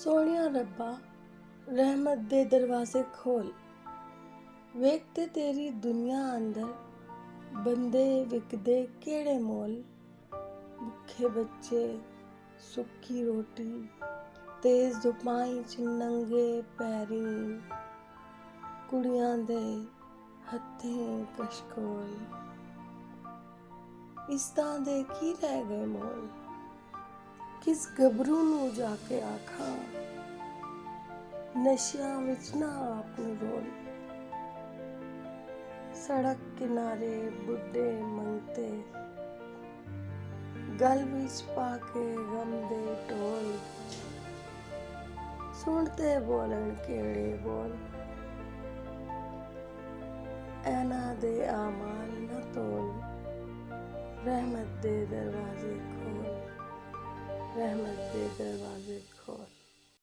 ਸੋਹਣਿਆ ਰੱਬਾ, ਰਹਿਮਤ ਦੇ ਦਰਵਾਜ਼ੇ ਖੋਲ। ਵੇਖਦੇ ਤੇਰੀ ਦੁਨੀਆ ਅੰਦਰ ਬੰਦੇ ਵਿਕਦੇ ਕਿਹੜੇ ਮੋਲ। ਭੁੱਖੇ ਬੱਚੇ, ਸੁੱਕੀ ਰੋਟੀ, ਤੇਜ਼ ਧੁਪਾਈ ਚ ਨੰਗੇ ਪੈਰੀਂ, ਕੁੜੀਆਂ ਦੇ ਹੱਥੀਂ ਕਸ਼ਕੋਲ। ਇਸ ਤਾਂ ਦੇ ਕੀ ਰਹਿ ਗਏ ਮੋਲ। ਕਿਸ ਗੱਭਰੂ ਨੂੰ ਜਾ ਕੇ ਆਖਾਂ, ਨਸ਼ਿਆਂ ਵਿੱਚ ਨਾ ਆਪ ਨੂੰ ਰੋਲ। ਸੜਕ ਕਿਨਾਰੇ ਬੁੱਢੇ ਮੰਗਤੇ, ਗਲ ਵਿੱਚ ਪਾ ਕੇ ਗਮ ਦੇ ਢੋਲ। ਸੁਣਤੇ ਬੋਲਣ ਕਿਹੜੇ ਬੋਲ, ਇਹਨਾਂ ਦੇ ਆਮਾਲ ਨਾ ਤੋਲ। ਰਹਿਮਤ ਦੇ ਦਰਵਾਜ਼ੇ ਖੋਲ, ਰਹਿਮਤ ਦੇ ਦਰਵਾਜ਼ੇ